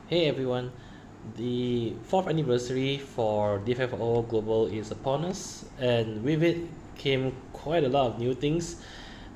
Hey everyone, the 4th anniversary for DFFOO Global is upon us, and with it came quite a lot of new things,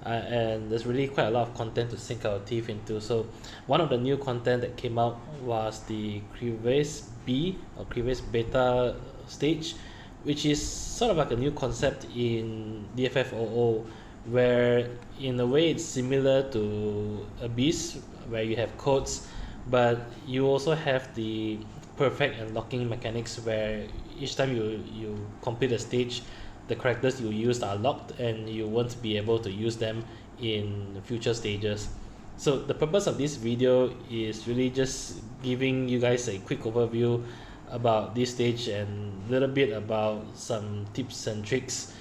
and there's really quite a lot of content to sink our teeth into. So one of the new content that came out was the Crevasse B or Crevasse Beta stage, which is sort of like a new concept in DFFOO, where in a way it's similar to Abyss, where you have codes, but you also have the perfect unlocking mechanics where each time you complete a stage, the characters you used are locked and you won't be able to use them in future stages. So the purpose of this video is really just giving you guys a quick overview about this stage and a little bit about some tips and tricks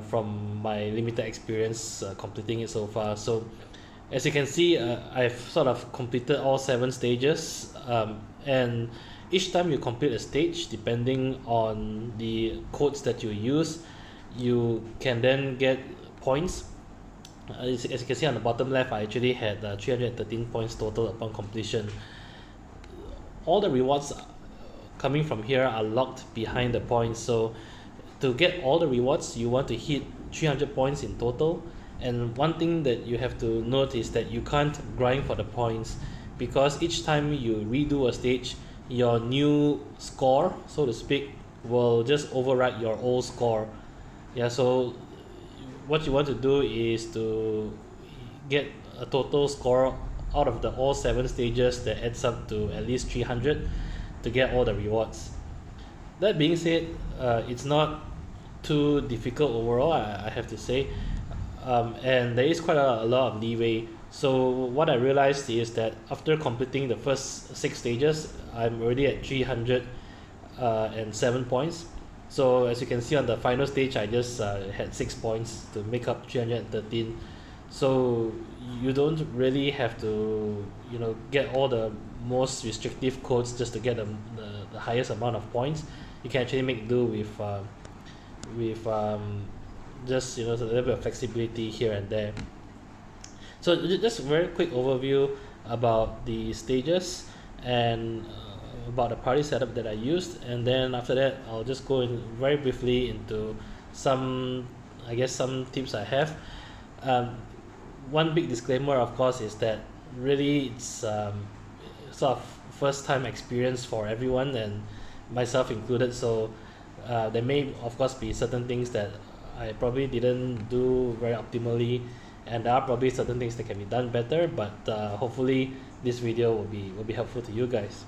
from my limited experience completing it so far. So as you can see, I've sort of completed all 7 stages, and each time you complete a stage, depending on the codes that you use, you can then get points. As you can see on the bottom left, I actually had 313 points total upon completion. All the rewards coming from here are locked behind the points, so to get all the rewards you want to hit 300 points in total. And one thing that you have to note is that you can't grind for the points, because each time you redo a stage, your new score, so to speak, will just override your old score. Yeah, so what you want to do is to get a total score out of the all 7 stages that adds up to at least 300 to get all the rewards. That being said, it's not too difficult overall, I have to say. And there is quite a lot of leeway. So what I realized is that after completing the first 6 stages, I'm already at 307 points. So as you can see on the final stage, I just had 6 points to make up 313. So you don't really have to, get all the most restrictive codes just to get the highest amount of points. You can actually make do with just a little bit of flexibility here and there. So just a very quick overview about the stages and about the party setup that I used, and then after that I'll just go in very briefly into some tips I have. One big disclaimer, of course, is that really it's sort of first time experience for everyone, and myself included, so there may of course be certain things that I probably didn't do very optimally, and there are probably certain things that can be done better, but hopefully this video will be helpful to you guys.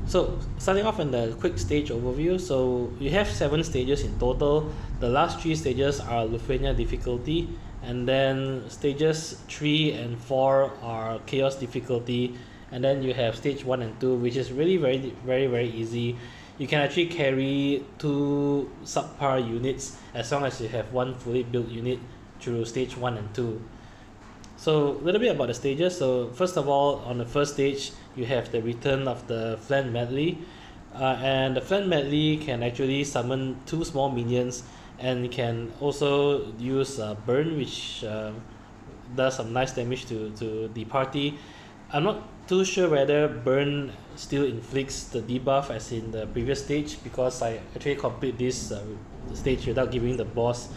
So starting off in the quick stage overview, so you have 7 stages in total. The last 3 stages are Lufenia difficulty, and then stages 3 and 4 are chaos difficulty, and then you have stage 1 and 2, which is really very easy. You can actually carry 2 subpar units as long as you have 1 fully built unit through stage 1 and 2. So a little bit about the stages. So first of all, on the first stage, you have the return of the Flan Medley, and the Flan Medley can actually summon 2 small minions, and can also use burn, which does some nice damage to the party. I'm not too sure whether burn still inflicts the debuff as in the previous stage, because I actually complete this stage without giving the boss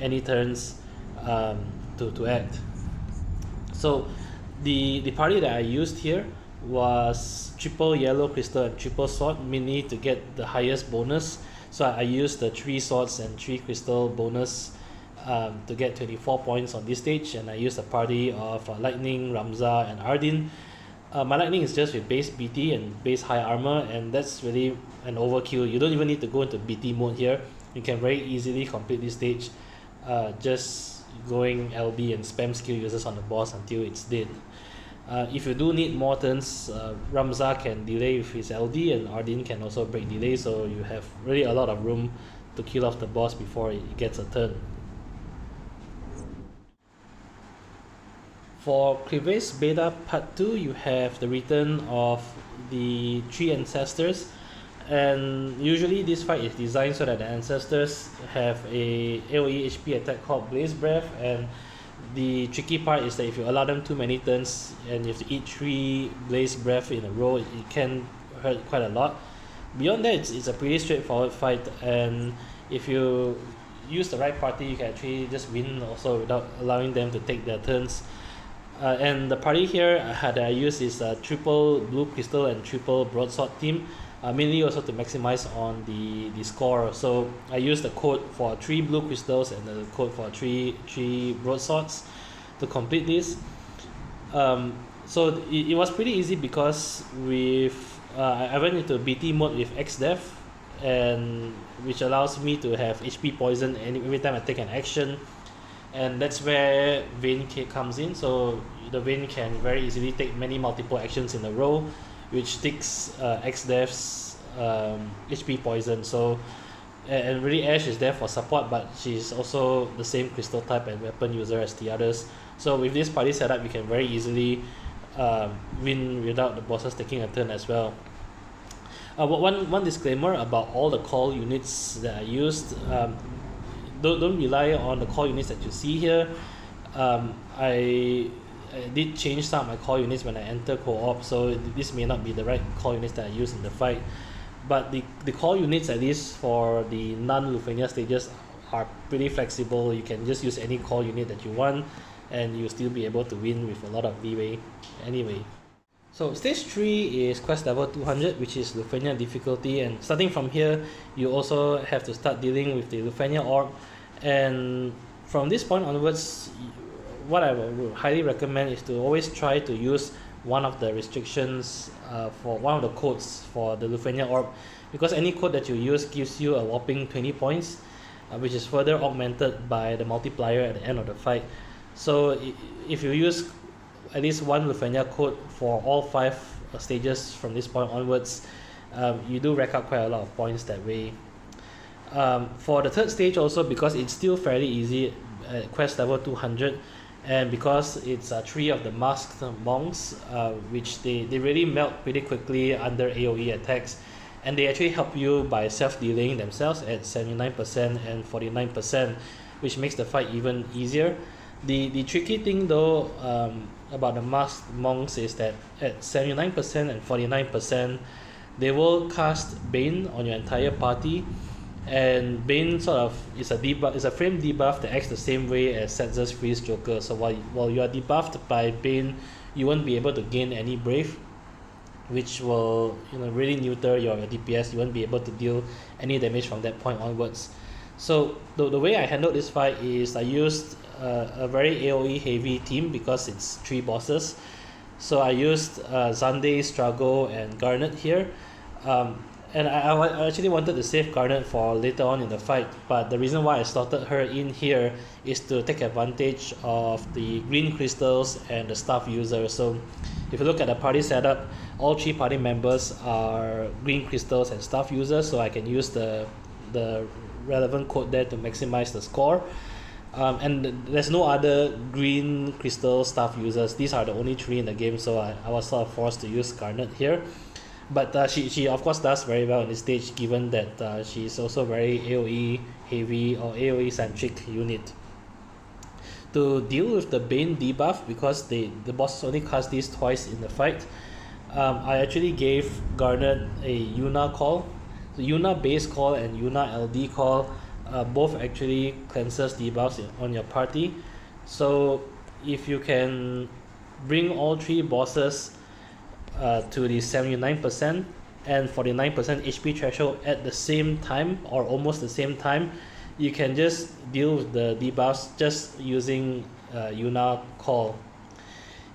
any turns to act. So the party that I used here was triple yellow crystal and triple sword, mainly to get the highest bonus. So I used the 3 swords and 3 crystal bonus to get 24 points on this stage, and I used a party of Lightning, Ramza, and Ardyn. My Lightning is just with base BT and base high armor, and that's really an overkill. You don't even need to go into BT mode here. You can very easily complete this stage just going LD and spam skill users on the boss until it's dead. If you do need more turns, Ramza can delay with his LD, and Ardyn can also break delay, so you have really a lot of room to kill off the boss before it gets a turn. For Crevasse Beta Part 2, you have the return of the 3 ancestors, and usually this fight is designed so that the ancestors have a AoE HP attack called Blaze Breath, and The tricky part is that if you allow them too many turns and you have to eat 3 Blaze Breath in a row, it can hurt quite a lot. Beyond that, it's a pretty straightforward fight, and if you use the right party, you can actually just win also without allowing them to take their turns. And the party here that I use is a triple blue crystal and triple broadsword team, mainly also to maximize on the score. So I use the code for 3 blue crystals and the code for 3 broadswords to complete this. So it was pretty easy because I went into BT mode with Exdeath, and which allows me to have HP poison every time I take an action, and that's where Vayne comes in. So the Vayne can very easily take multiple actions in a row, which takes Exdeath's HP poison. So and really Ashe is there for support, but she's also the same crystal type and weapon user as the others. So with this party setup, you can very easily win without the bosses taking a turn as well. One disclaimer about all the call units that I used. Don't rely on the call units that you see here. I did change some of my call units when I enter co-op, so this may not be the right call units that I use in the fight. But the call units, at least for the non-Lufenia stages, are pretty flexible. You can just use any call unit that you want, and you'll still be able to win with a lot of leeway anyway. So stage 3 is quest level 200, which is Lufenia difficulty, and starting from here you also have to start dealing with the Lufenia orb, and from this point onwards, what I would highly recommend is to always try to use one of the restrictions for one of the codes for the Lufenia orb, because any code that you use gives you a whopping 20 points, which is further augmented by the multiplier at the end of the fight. So if you use at least one Lufenia code for all 5 stages from this point onwards, you do rack up quite a lot of points that way. For the 3rd stage also, because it's still fairly easy at quest level 200, and because it's 3 of the masked monks, which they really melt pretty quickly under AoE attacks, and they actually help you by self-delaying themselves at 79% and 49%, which makes the fight even easier. The tricky thing though about the masked monks is that at 79% and 49%, they will cast Bane on your entire party, and Bane sort of is a frame debuff that acts the same way as Setzer's Freeze Joker. So while you are debuffed by Bane, you won't be able to gain any Brave, which will really neuter your DPS. You won't be able to deal any damage from that point onwards. So the way I handled this fight is I used a very AoE heavy team because it's 3 bosses. So I used Xande, Strago, and Garnet here. And I actually wanted to save Garnet for later on in the fight, but the reason why I slotted her in here is to take advantage of the green crystals and the staff user. So if you look at the party setup, all 3 party members are green crystals and staff users, so I can use the relevant code there to maximize the score. And there's no other green crystal staff users. These are the only 3 in the game, so I was sort of forced to use Garnet here. But she of course does very well on this stage, given that she's also very AoE heavy or AoE centric unit. To deal with the Bane debuff, because the bosses only cast these twice in the fight, I actually gave Garnet a Yuna call. So Yuna base call and Yuna LD call both actually cleanses debuffs on your party. So if you can bring all 3 bosses to the 79% and 49% HP threshold at the same time, or almost the same time, you can just deal with the debuffs just using Yuna call.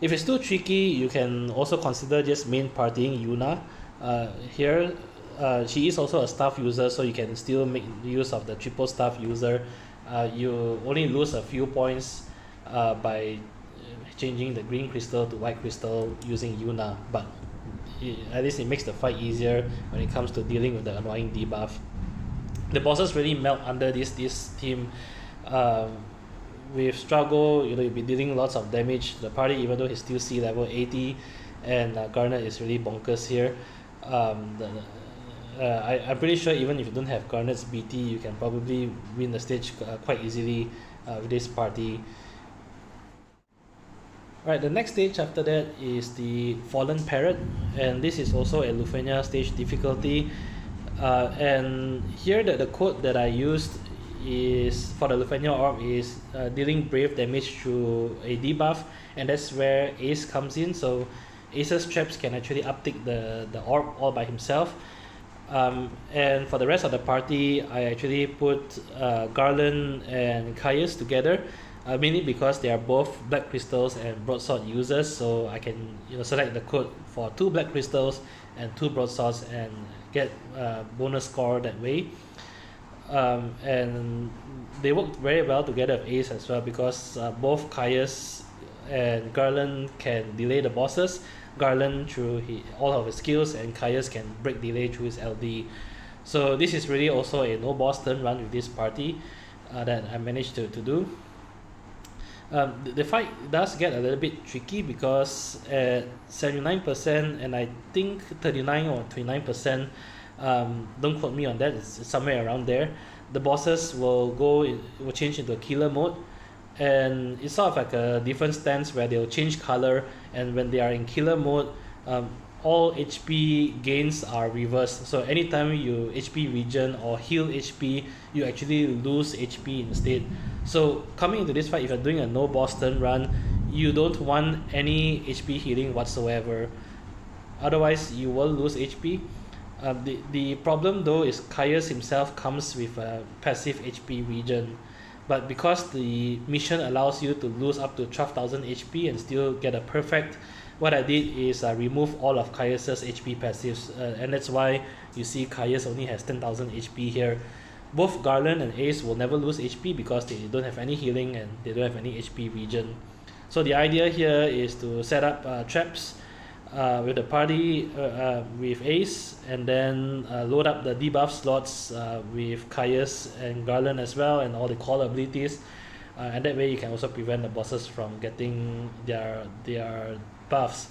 If it's too tricky, you can also consider just main partying Yuna. Here she is also a staff user, so you can still make use of the triple staff user. You only lose a few points by changing the green crystal to white crystal using Yuna, but at least it makes the fight easier when it comes to dealing with the annoying debuff. The bosses really melt under this team. With Strago, you'll be dealing lots of damage to the party, even though he's still C level 80, and Garnet is really bonkers here. I'm pretty sure even if you don't have Garnet's BT, you can probably win the stage quite easily with this party. Right, the next stage after that is the Fallen Parrot, and this is also a Lufenia stage difficulty. And here the code that I used is for the Lufenia orb is dealing brave damage through a debuff, and that's where Ace comes in. So Ace's traps can actually uptick the orb all by himself. And for the rest of the party, I actually put Garland and Caius together, mainly because they are both black crystals and broadsword users, so I can select the code for 2 black crystals and 2 broadswords and get bonus score that way. And they work very well together with Ace as well, because both Caius and Garland can delay the bosses. Garland through all of his skills, and Caius can break delay through his LD. So this is really also a no boss turn run with this party that I managed to do. The fight does get a little bit tricky because at 79% and I think 39 or 29%, don't quote me on that, it's somewhere around there, the bosses will change into a killer mode, and it's sort of like a different stance where they'll change color, and when they are in killer mode, all HP gains are reversed. So anytime you HP regen or heal HP, you actually lose HP instead. So coming into this fight, if you're doing a no boss turn run, you don't want any HP healing whatsoever, otherwise you will lose HP. The problem though is Caius himself comes with a passive HP regen, but because the mission allows you to lose up to 12,000 HP and still get a perfect, what I did is remove all of Caius's HP passives, and that's why you see Caius only has 10,000 HP here. Both Garland and Ace will never lose HP because they don't have any healing and they don't have any HP regen. So the idea here is to set up traps with the party with Ace, and then load up the debuff slots with Caius and Garland as well, and all the core abilities, and that way you can also prevent the bosses from getting their buffs.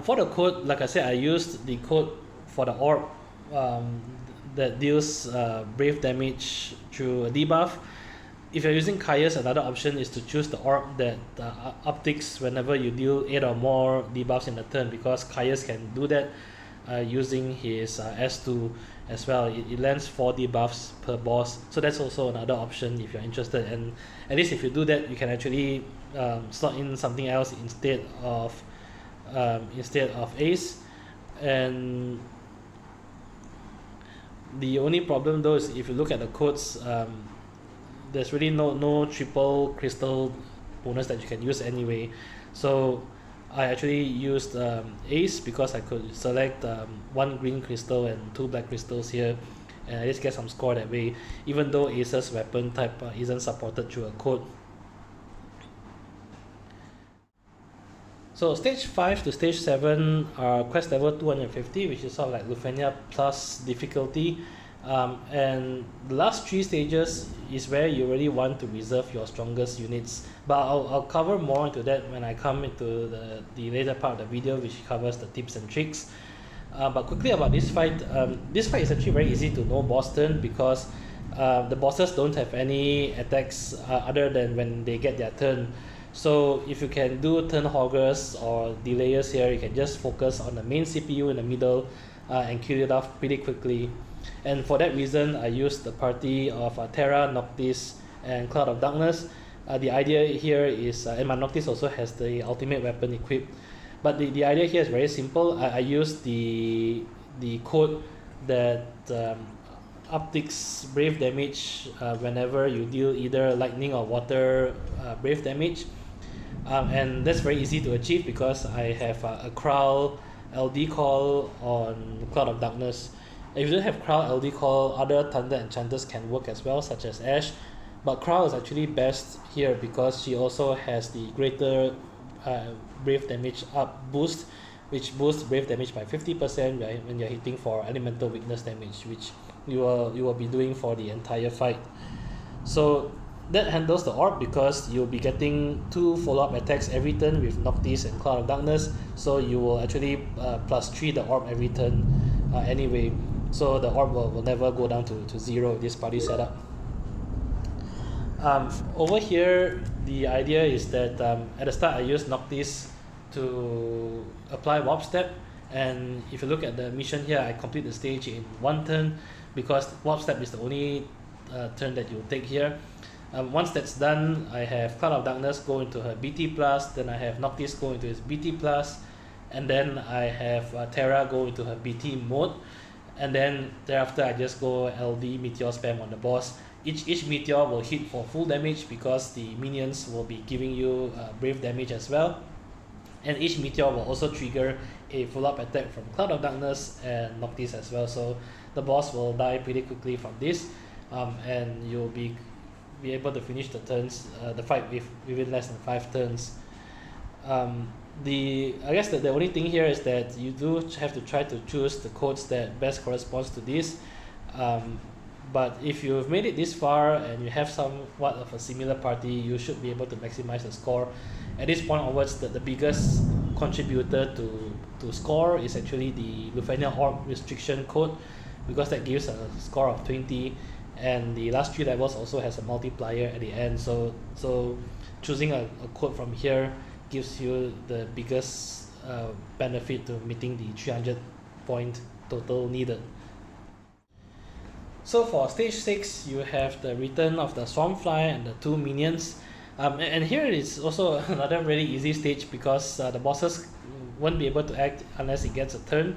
For the code, like I said, I used the code for the orb that deals brave damage through a debuff. If you're using Caius, another option is to choose the orb that upticks whenever you deal 8 or more debuffs in a turn, because Caius can do that using his S2 as well. It lands 4 debuffs per boss, so that's also another option if you're interested. And at least if you do that, you can actually slot in something else instead of Ace. And the only problem though is if you look at the codes, there's really no triple crystal bonus that you can use anyway. So I actually used Ace because I could select 1 green crystal and 2 black crystals here, and I just get some score that way, even though Ace's weapon type isn't supported through a code. So stage 5 to stage 7 are quest level 250, which is sort of like Lufenia plus difficulty. And the last 3 stages is where you really want to reserve your strongest units, but I'll cover more into that when I come into the later part of the video, which covers the tips and tricks. But quickly about this fight is actually very easy to no boss turn, because the bosses don't have any attacks other than when they get their turn. So if you can do turn hoggers or delayers here, you can just focus on the main CPU in the middle and kill it off pretty quickly. And for that reason, I used the party of Terra, Noctis, and Cloud of Darkness. The idea here is, and my Noctis also has the ultimate weapon equipped, but the idea here is very simple. I used the code that upticks brave damage whenever you deal either lightning or water brave damage, and that's very easy to achieve because I have a Kral LD call on Cloud of Darkness. If you don't have Kral LD call, other Thunder enchanters can work as well, such as Ashe, but Kral is actually best here because she also has the greater brave damage up boost, which boosts brave damage by 50% when you're hitting for elemental weakness damage, which you will be doing for the entire fight. So that handles the orb because you'll be getting 2 follow-up attacks every turn with Noctis and Cloud of Darkness, so you will actually +3 the orb every turn anyway, so the orb will never go down to 0 with this party setup. Over here, the idea is that at the start I use Noctis to apply warp step, and if you look at the mission here, I complete the stage in 1 turn because warp step is the only turn that you take here. Once that's done, I have Cloud of Darkness go into her BT plus, then I have Noctis go into his BT plus, and then I have Terra go into her BT mode, and then thereafter I just go LD Meteor spam on the boss. Each meteor will hit for full damage because the minions will be giving you brave damage as well, and each meteor will also trigger a follow-up attack from Cloud of Darkness and Noctis as well, so the boss will die pretty quickly from this, and you'll be able to finish the fight within less than 5 turns. I guess that the only thing here is that you do have to try to choose the codes that best corresponds to this. But if you've made it this far and you have somewhat of a similar party, you should be able to maximize the score. At this point onwards, the biggest contributor to score is actually the Lufenia orb restriction code, because that gives a score of 20, and the last 3 levels also has a multiplier at the end. So choosing a code from here gives you the biggest benefit to meeting the 300 point total needed. So for stage 6, you have the return of the Swarmfly and the 2 minions. And here is also another really easy stage because the bosses won't be able to act unless it gets a turn.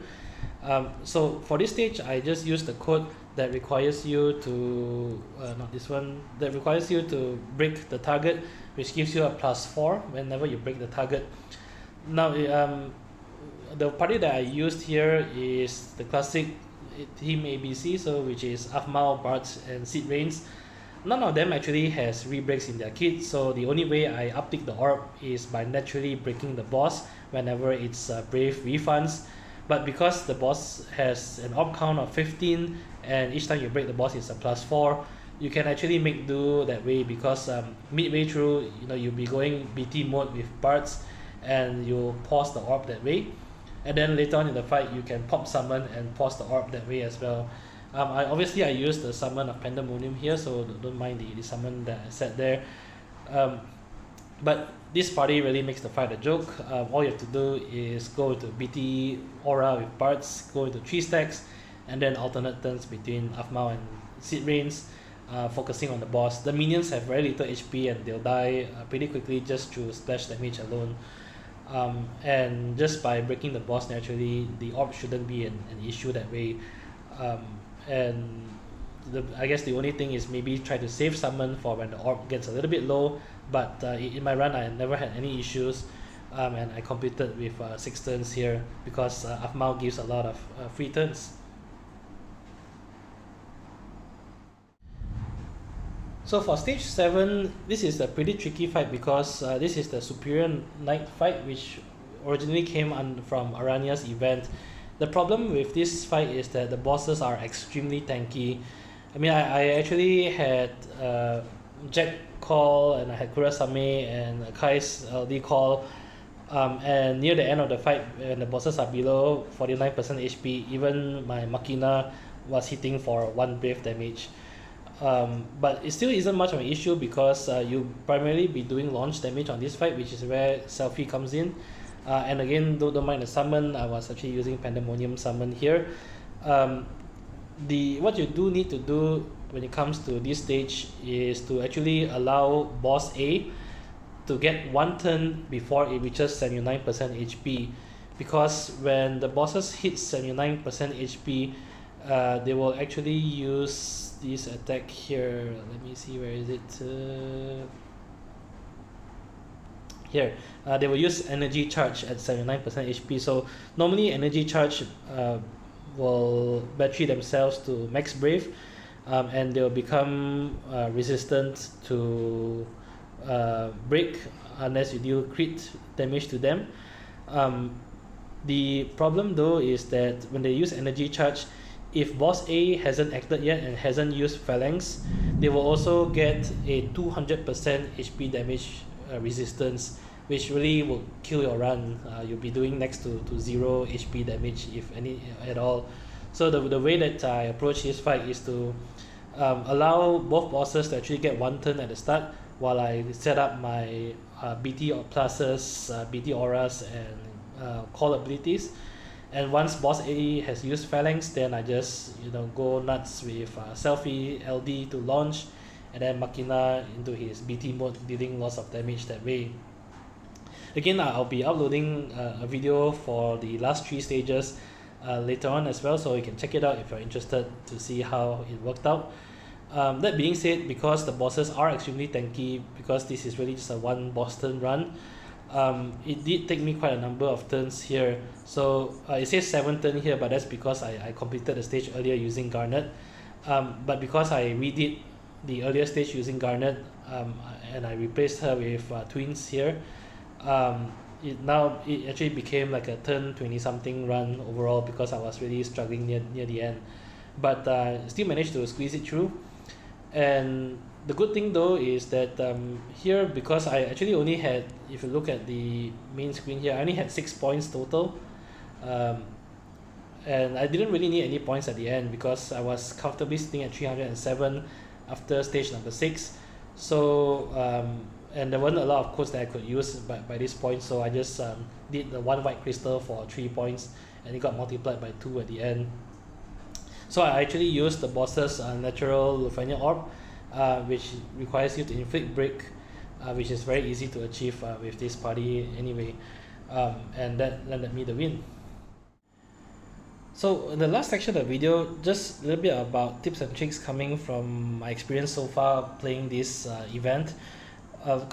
So for this stage, I just use the code that requires you to, that requires you to break the target, which gives you a +4 whenever you break the target. Now, the party that I used here is the classic team ABC, so which is Afmao, Bards, and Seed Rains. None of them actually has rebreaks in their kit, so the only way I uptick the orb is by naturally breaking the boss whenever it's brave refunds. But because the boss has an orb count of 15 and each time you break the boss it's a +4, you can actually make do that way, because midway through, you'll be going BT mode with Bards and you'll pause the orb that way, and then later on in the fight you can pop summon and pause the orb that way as well. I used the summon of Pandemonium here, so don't mind the summon that I set there. But this party really makes the fight a joke. All you have to do is go to BT Aura with Bards, go into 3 stacks, and then alternate turns between Afmao and Seed Rains, focusing on the boss. The minions have very little HP and they'll die pretty quickly just through splash damage alone. And just by breaking the boss naturally, the orb shouldn't be an issue that way. And I guess the only thing is maybe try to save summon for when the orb gets a little bit low, but in my run I never had any issues, and I completed with 6 turns here because Afmao gives a lot of free turns. So for stage 7, this is a pretty tricky fight because this is the Superior Knight fight, which originally came from Arania's event. The problem with this fight is that the bosses are extremely tanky. I mean, I actually had Jack call, and I had Kurasame and Kai's LD call, and near the end of the fight, when the bosses are below 49% HP, even my Machina was hitting for 1 brave damage. But it still isn't much of an issue because you primarily be doing launch damage on this fight, which is where Selfie comes in. And again, don't mind the summon, I was actually using Pandemonium summon here. What you do need to do when it comes to this stage is to actually allow boss A to get 1 turn before it reaches 79% HP, because when the bosses hit 79% HP, they will actually use this attack here. Let me see, where is it? Here, they will use energy charge at 79% HP. So normally energy charge will battery themselves to max brave, and they will become resistant to break unless you deal crit damage to them. The problem though is that when they use energy charge, if boss A hasn't acted yet and hasn't used Phalanx, they will also get a 200% HP damage resistance, which really will kill your run. You'll be doing next to 0 HP damage, if any at all. So the way that I approach this fight is to allow both bosses to actually get one turn at the start while I set up my BT pluses, BT auras, and call abilities. And once boss AE has used Phalanx, then I just go nuts with Selfie LD to launch, and then Machina into his BT mode, dealing lots of damage that way. Again, I'll be uploading a video for the last 3 stages later on as well, so you can check it out if you're interested to see how it worked out. That being said, because the bosses are extremely tanky, because this is really just a one boss turn run, it did take me quite a number of turns here. So it says 7 turns here, but that's because I completed the stage earlier using Garnet. But because I redid the earlier stage using Garnet, and I replaced her with twins here, it actually became like a turn 20 something run overall, because I was really struggling near the end, but still managed to squeeze it through. And the good thing though is that here, because I actually only had, if you look at the main screen here, I only had 6 points total, and I didn't really need any points at the end because I was comfortably sitting at 307 after stage number 6. So and there weren't a lot of codes that I could use by this point, so I just did the 1 white crystal for 3 points, and it got multiplied by 2 at the end. So I actually used the boss's natural Lufenia orb, which requires you to inflict break, which is very easy to achieve with this party anyway, and that landed me the win. So in the last section of the video, just a little bit about tips and tricks coming from my experience so far playing this event.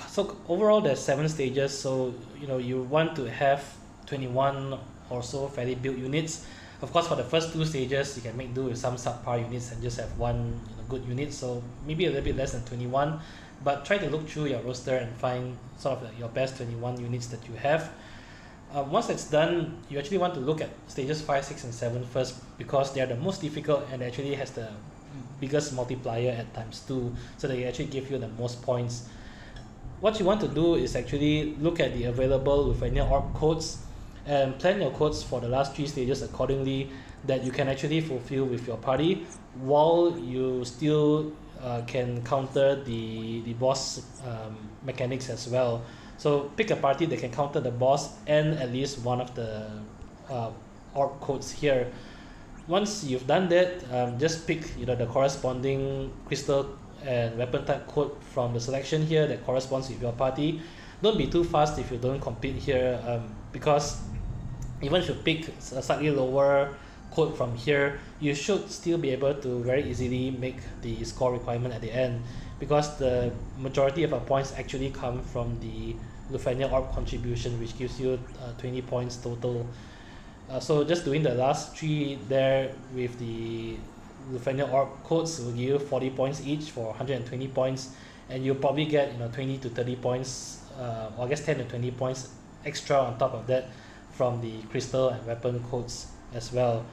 So overall there's 7 stages, so you want to have 21 or so fairly built units. Of course, for the first 2 stages you can make do with some subpar units and just have one good unit, so maybe a little bit less than 21, but try to look through your roster and find sort of like your best 21 units that you have. Once that's done, you actually want to look at stages 5, 6, and 7 first, because they are the most difficult and actually has the biggest multiplier at ×2, so they actually give you the most points. What you want to do is actually look at the available Lufenia orb codes and plan your codes for the last 3 stages accordingly, that you can actually fulfill with your party while you still can counter the boss mechanics as well. So pick a party that can counter the boss and at least one of the orb codes here. Once you've done that, just pick the corresponding crystal and weapon type code from the selection here that corresponds with your party. Don't be too fast if you don't complete here, because even if you pick a slightly lower code from here, you should still be able to very easily make the score requirement at the end, because the majority of our points actually come from the Lufenia orb contribution, which gives you 20 points total. So just doing the last 3 there with the Lufenia orb codes will give you 40 points each for 120 points, and you'll probably get 20 to 30 points, or I guess 10 to 20 points extra on top of that from the crystal and weapon codes as well.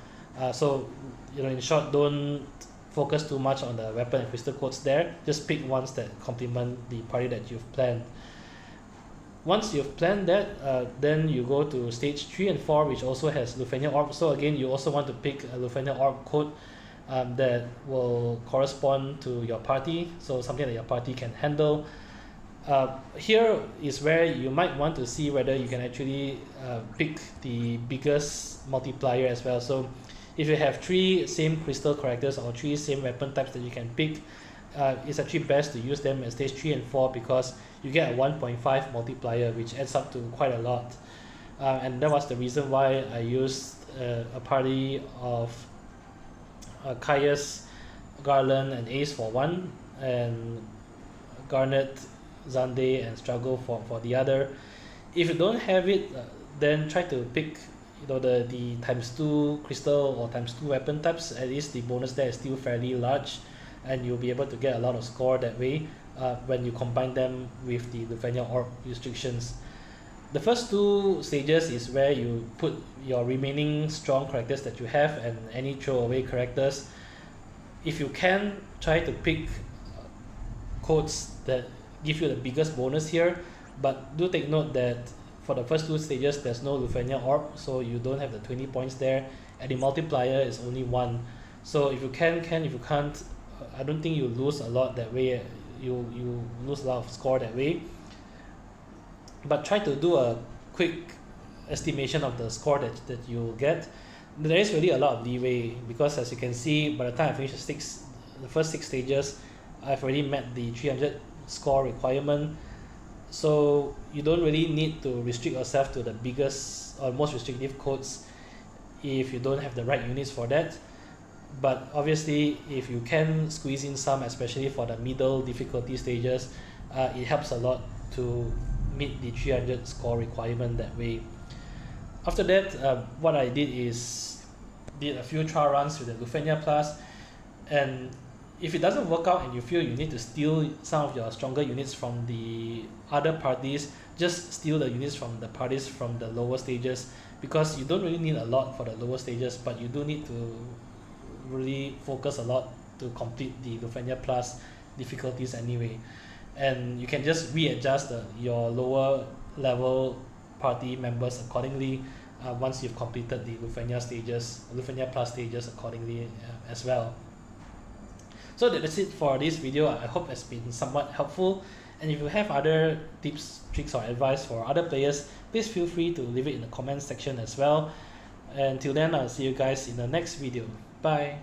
So in short, don't focus too much on the weapon and crystal codes there. Just pick ones that complement the party that you've planned. Once you've planned that, then you go to stage 3 and 4, which also has Lufenia orb. So again, you also want to pick a Lufenia orb code that will correspond to your party, so something that your party can handle. Here is where you might want to see whether you can actually pick the biggest multiplier as well. So if you have 3 same crystal characters or 3 same weapon types that you can pick, it's actually best to use them in stage 3 and 4, because you get a 1.5 multiplier, which adds up to quite a lot. And that was the reason why I used a party of Caius, Garland, and Ace for 1, and Garnet, Xande, and Strago for the other. If you don't have it, then try to pick the ×2 crystal or ×2 weapon types. At least the bonus there is still fairly large, and you'll be able to get a lot of score that way when you combine them with the Lufenia orb restrictions. The first 2 stages is where you put your remaining strong characters that you have and any throwaway characters. If you can, try to pick codes that give you the biggest bonus here, but do take note that for the first 2 stages there's no Lufenia orb, so you don't have the 20 points there, and the multiplier is only 1. So if you can, if you can't, I don't think you lose a lot that way. You lose a lot of score that way, but try to do a quick estimation of the score that you'll get. There is really a lot of leeway, because as you can see, by the time I finish the first 6 stages, I've already met the 300 score requirement. So you don't really need to restrict yourself to the biggest or most restrictive codes if you don't have the right units for that. But obviously, if you can squeeze in some, especially for the middle difficulty stages, it helps a lot to meet the 300 score requirement that way. After that, what I did is did a few trial runs with the Lufenia Plus, and if it doesn't work out and you feel you need to steal some of your stronger units from the other parties, just steal the units from the parties from the lower stages, because you don't really need a lot for the lower stages, but you do need to really focus a lot to complete the Lufenia Plus difficulties anyway. And you can just readjust your lower level party members accordingly once you've completed the Lufenia Plus stages accordingly as well. So that's it for this video. I hope it's been somewhat helpful, and if you have other tips, tricks or advice for other players, please feel free to leave it in the comments section as well. Until then, I'll see you guys in the next video. Bye.